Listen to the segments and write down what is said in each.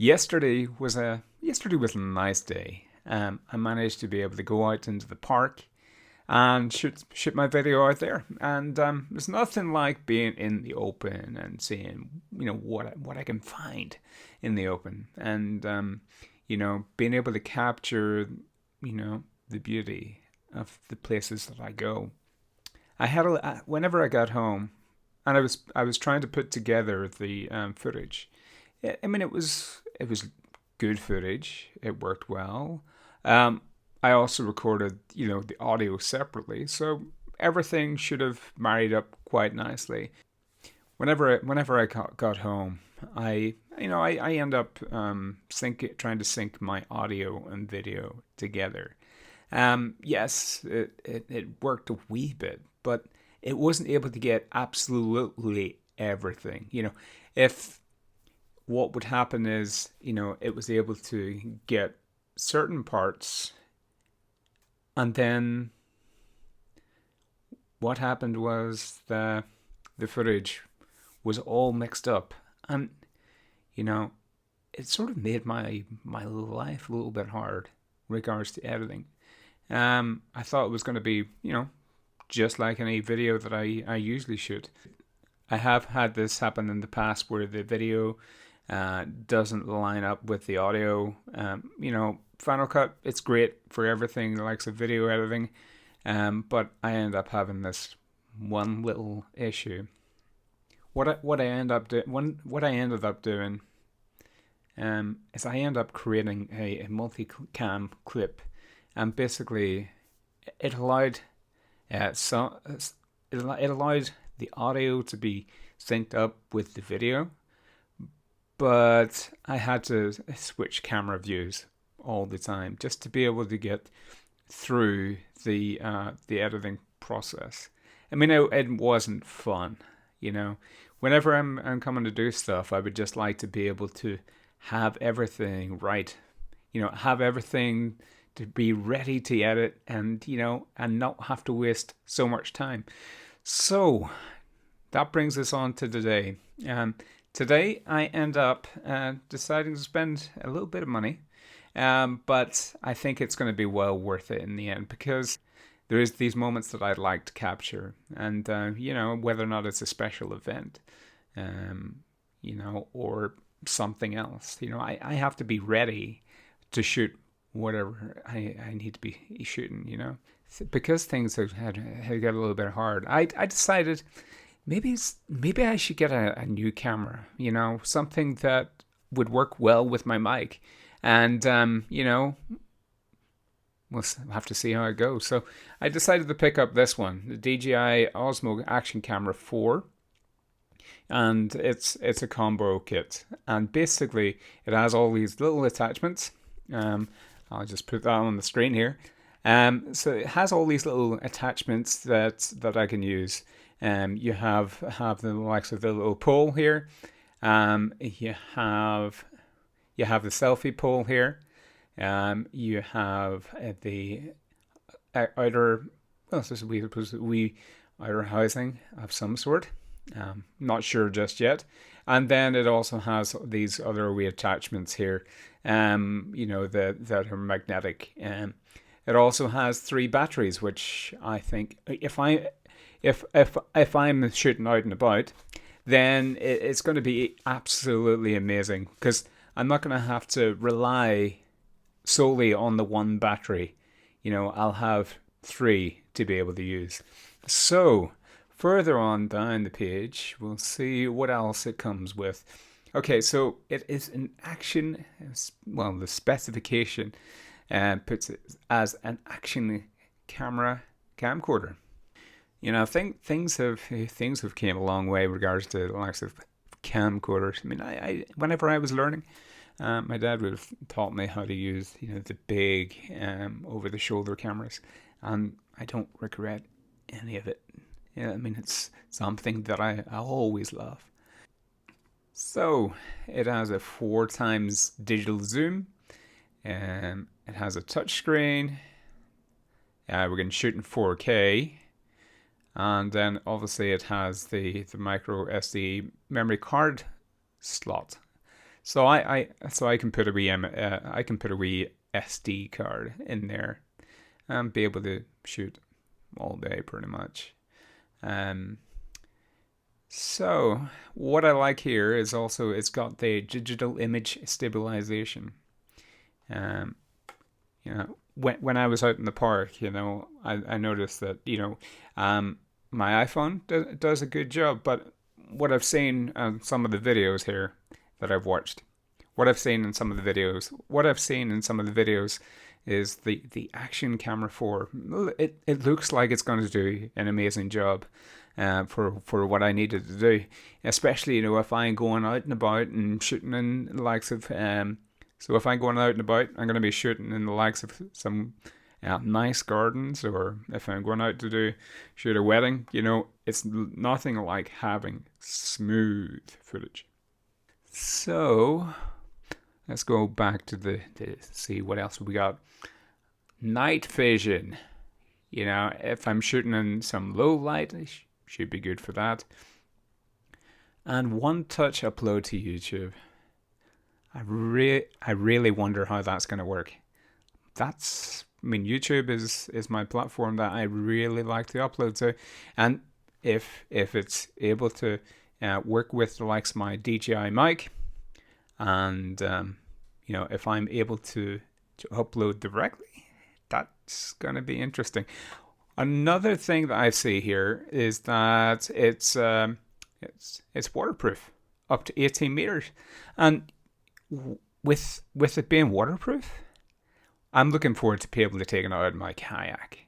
Yesterday was a nice day. I managed to be able to go out into the park and shoot my video out there. And there's nothing like being in the open and seeing what I can find in the open, and being able to capture the beauty of the places that I go. Whenever I got home, and I was trying to put together the footage. I mean, it was good footage. It worked well. Um, I also recorded, the audio separately, so everything should have married up quite nicely. Whenever I got home, I end up trying to sync my audio and video together. Yes, it worked a wee bit, but it wasn't able to get absolutely everything. If what would happen is, it was able to get certain parts, and then what happened was the footage was all mixed up, and you know, it sort of made my life a little bit hard in regards to editing. I thought it was going to be, just like any video that I usually shoot. I have had this happen in the past where the video doesn't line up with the audio. Final Cut, it's great for everything the likes of video editing, but I end up having this one little issue. What I ended up doing is I end up creating a multi-cam clip, and basically it allowed it allowed the audio to be synced up with the video, but I had to switch camera views all the time just to be able to get through the editing process. I mean, it wasn't fun, you know. Whenever I'm coming to do stuff, I would just like to be able to have everything right, have everything to be ready to edit, and and not have to waste so much time. So that brings us on to today. Today I end up deciding to spend a little bit of money, but I think it's going to be well worth it in the end, because there is these moments that I'd like to capture, and whether or not it's a special event, or something else. I have to be ready to shoot whatever I need to be shooting. Because things had got a little bit hard. I decided maybe I should get a new camera. Something that would work well with my mic, and we'll have to see how it goes. So I decided to pick up this one, the DJI Osmo Action Camera 4. And it's a combo kit. And basically it has all these little attachments. I'll just put that on the screen here. So it has all these little attachments that I can use. You have the likes of the little pole here. You have the selfie pole here. You have the outer, well, this is a wee outer housing of some sort. Not sure just yet. And then it also has these other wee attachments here, that are magnetic. It also has 3 batteries, which I think if I'm shooting out and about, then it's going to be absolutely amazing, because I'm not going to have to rely solely on the one battery. I'll have 3 to be able to use. So further on down the page, we'll see what else it comes with. Okay, so it is an action, well, the specification puts it as an action camera camcorder. Things have came a long way in regards to the likes of camcorders. I mean, I whenever I was learning, my dad would have taught me how to use, the big over-the-shoulder cameras, and I don't regret any of it. I mean, it's something that I always love. So it has a 4 times digital zoom. It has a touch screen. We're going to shoot in 4K. And then obviously it has the micro SD memory card slot. So I can put a wee I can put a wee SD card in there and be able to shoot all day pretty much. Um, so what I like here is also it's got the digital image stabilization. Um, when I was out in the park, I noticed that my iPhone does a good job, but what I've seen on some of the videos here that I've watched, what I've seen in some of the videos is the Action Camera 4. It looks like it's going to do an amazing job for what I needed to do, especially if I'm going out and about and shooting in the likes of so if I'm going out and about, I'm going to be shooting in the likes of some nice gardens, or if I'm going out to shoot a wedding, it's nothing like having smooth footage. So let's go back to the see what else we got. Night vision. If I'm shooting in some low light, it should be good for that. And one touch upload to YouTube. I really wonder how that's going to work. YouTube is my platform that I really like to upload to, and if it's able to work with the likes of my DJI mic, and if I'm able to upload directly, that's going to be interesting. Another thing that I see here is that it's waterproof up to 18 meters, and with it being waterproof, I'm looking forward to be able to take it out of my kayak,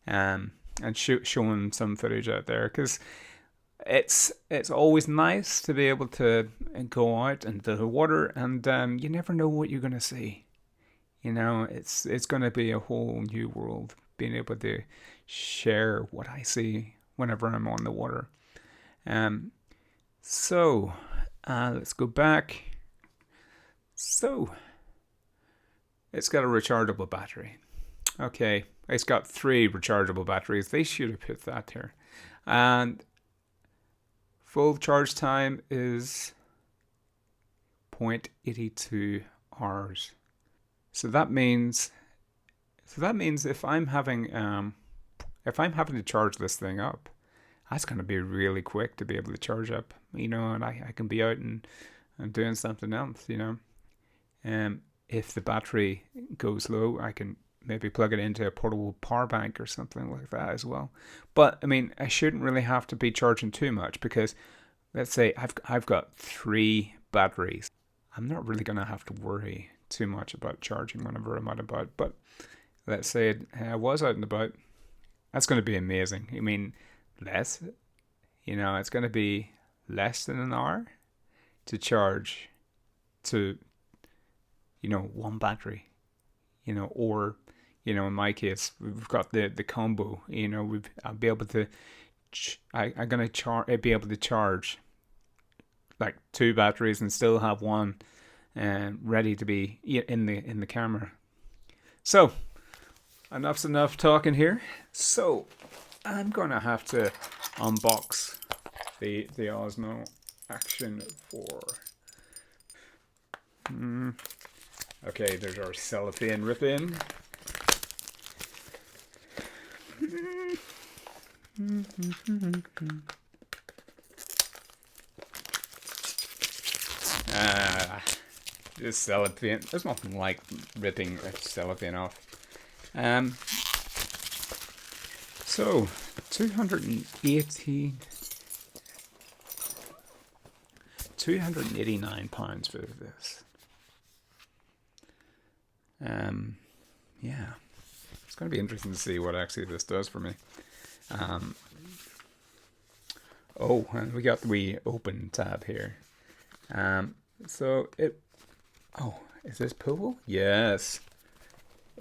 and showing some footage out there, because it's always nice to be able to go out into the water, and you never know what you're gonna see. It's gonna be a whole new world, being able to share what I see whenever I'm on the water. So let's go back. So it's got a rechargeable battery. Okay, it's got 3 rechargeable batteries. They should have put that here. And full charge time is 0.82 hours. So that means if I'm having to charge this thing up, that's going to be really quick to be able to charge up. And I can be out and doing something else. If the battery goes low, I can maybe plug it into a portable power bank or something like that as well. But I shouldn't really have to be charging too much, because let's say I've got 3 batteries. I'm not really going to have to worry too much about charging whenever I'm out and about. But let's say I was out and about, that's going to be amazing. It's going to be less than an hour to charge to 1 battery, or in my case, we've got the combo. I'll be able to I'm gonna be able to charge like 2 batteries and still have one ready to be in the camera. So enough's enough talking here. So I'm gonna have to unbox the Osmo Action 4. Okay, there's our cellophane rip-in. This cellophane, there's nothing like ripping a cellophane off. So 289 pounds for this. Yeah, it's going to be interesting to see what actually this does for me. Oh, and we got the wee open tab here. So it. Oh, is this pullable? Yes.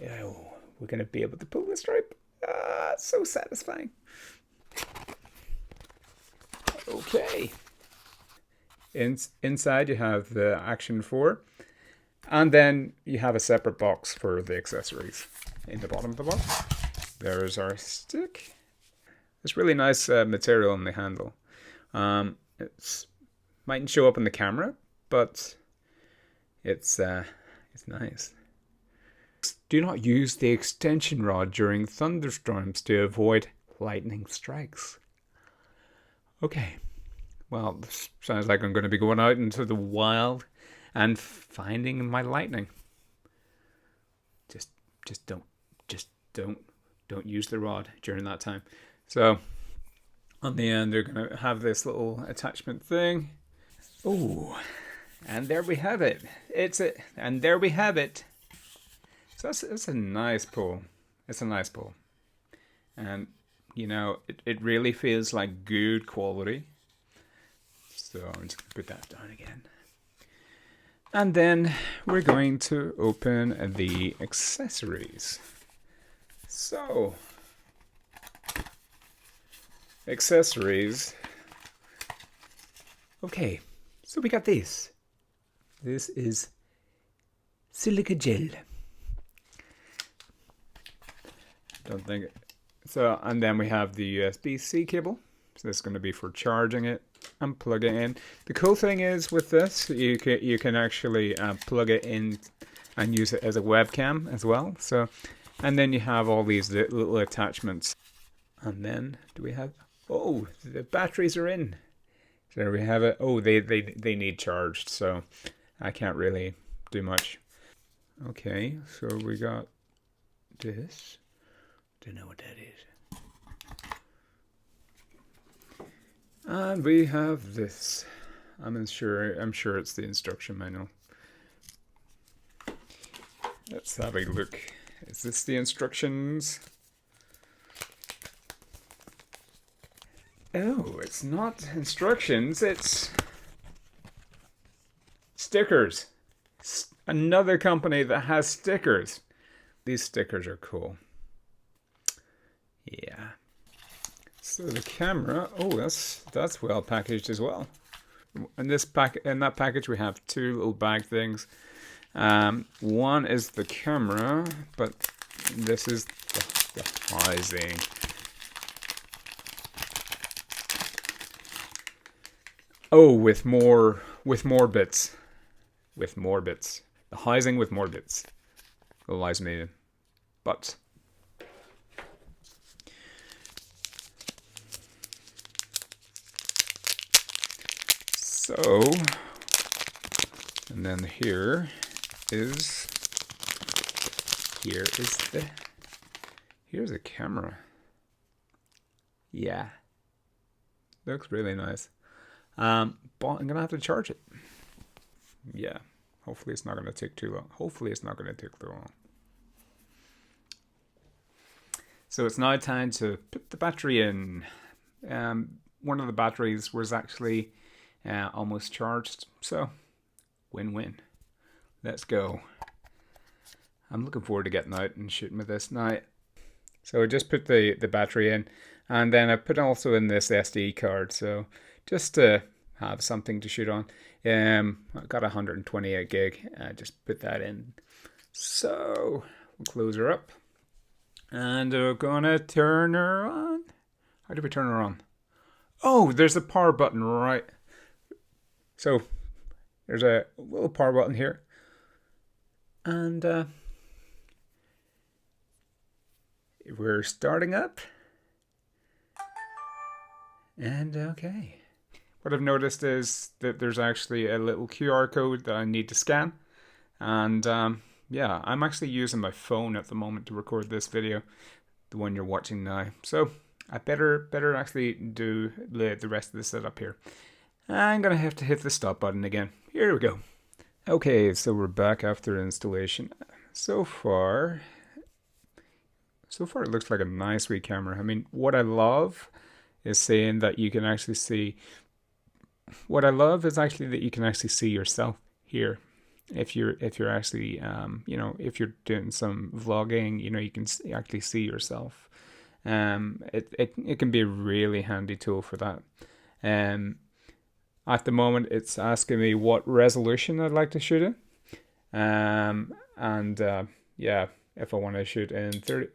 Oh, we're going to be able to pull the stripe. So satisfying. Okay. Inside you have the Action 4. And then you have a separate box for the accessories. In the bottom of the box, there's our stick. It's really nice material on the handle. It mightn't show up in the camera, but It's nice. Do not use the extension rod during thunderstorms to avoid lightning strikes. Okay, well, this sounds like I'm going to be going out into the wild and finding my lightning. Just, just don't use the rod during that time. So, on the end, they're going to have this little attachment thing. Oh, and there we have it. And there we have it. So it's a nice pull. It's a nice pull. And, you know, it really feels like good quality. So I'm just going to put that down again. And then we're going to open the accessories. So, accessories. Okay, so we got this. This is silica gel. Don't think it. So, and then we have the USB-C cable. So this is going to be for charging it and plug it in. The cool thing is with this, you can actually plug it in and use it as a webcam as well. So, and then you have all these little attachments. And then do we have? Oh, the batteries are in. So there we have it. Oh, they need charged, so I can't really do much. Okay, so we got this. Don't know what that is. And we have this. I'm sure it's the instruction manual. Let's have a look. Is this the instructions? Oh, it's not instructions, it's stickers. Another company that has stickers. These stickers are cool. Yeah. So the camera, oh, that's well packaged as well. In that package we have two little bag things. One is the camera, but this is the housing. Oh, with more bits. With more bits. The housing with more bits. Allows me to. But so, and then here's a camera. Yeah, looks really nice. But I'm gonna have to charge it. Yeah, hopefully it's not gonna take too long. So it's now time to put the battery in. One of the batteries was actually almost charged, so win-win. Let's go. I'm looking forward to getting out and shooting with this now. So I just put the battery in, and then I put also in this SD card, so just to have something to shoot on. I've got 128 gig. I just put that in. So we'll close her up, and we're gonna turn her on. How do we turn her on? Oh, there's a power button, right? So there's a little power button here, and we're starting up. And okay. What I've noticed is that there's actually a little QR code that I need to scan. And yeah, I'm actually using my phone at the moment to record this video, the one you're watching now. So I better actually do the rest of the setup here. I'm going to have to hit the stop button again. Here we go. Okay, so we're back after installation. So far it looks like a nice wee camera. I mean, what I love is saying that you can actually see. What I love is actually that you can actually see yourself here. If you're actually if you're doing some vlogging, you can actually see yourself. It can be a really handy tool for that. At the moment, it's asking me what resolution I'd like to shoot in. Yeah, if I want to shoot in 30.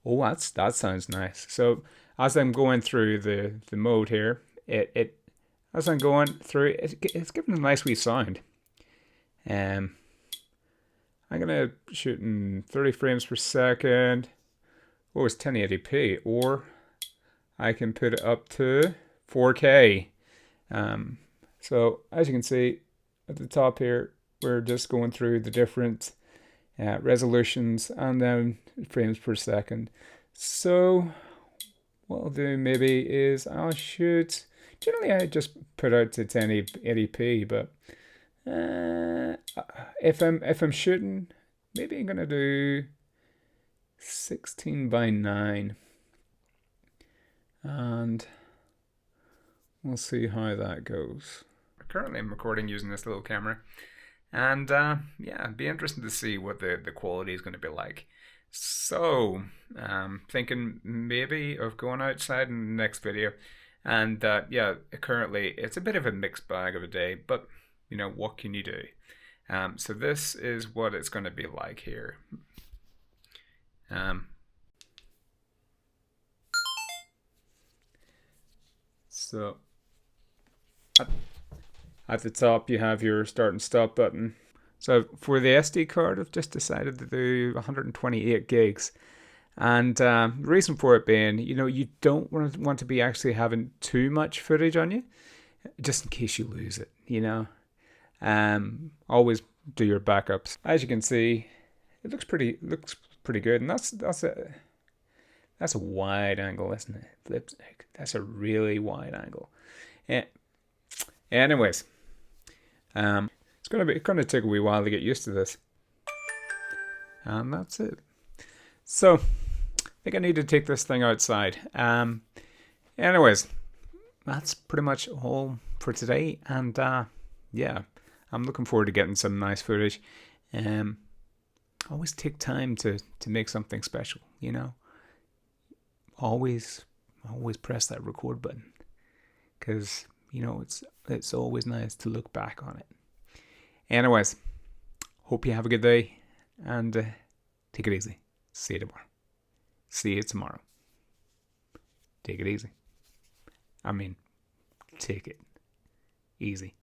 Oh, that sounds nice. So as I'm going through the mode here, it's giving a nice wee sound. I'm gonna shoot in 30 frames per second. Oh, it's 1080p, or I can put it up to 4K. So as you can see at the top here, we're just going through the different resolutions and then frames per second. So what I'll do maybe is I'll shoot. Generally, I just put out to 1080p, but if I'm shooting, maybe I'm gonna do 16:9, and we'll see how that goes. Currently, I'm recording using this little camera, and yeah, it'd be interesting to see what the quality is going to be like. So, thinking maybe of going outside in the next video, and yeah, currently it's a bit of a mixed bag of a day, but you know, what can you do? So this is what it's going to be like here. So at the top you have your start and stop button. So for the SD card, I've just decided to do 128 gigs. And the reason for it being, you know, you don't want to be actually having too much footage on you, just in case you lose it, you know. Always do your backups. As you can see, it looks pretty good, and that's a wide angle, isn't it? That's a really wide angle. Yeah. Anyways, it's gonna take a wee while to get used to this, and that's it. So, I think I need to take this thing outside. Anyways, that's pretty much all for today, and yeah, I'm looking forward to getting some nice footage. Always take time to make something special, you know. Always press that record button, because you know it's always nice to look back on it. Anyways, hope you have a good day, and take it easy. See you tomorrow. See you tomorrow. Take it easy. I mean, take it easy.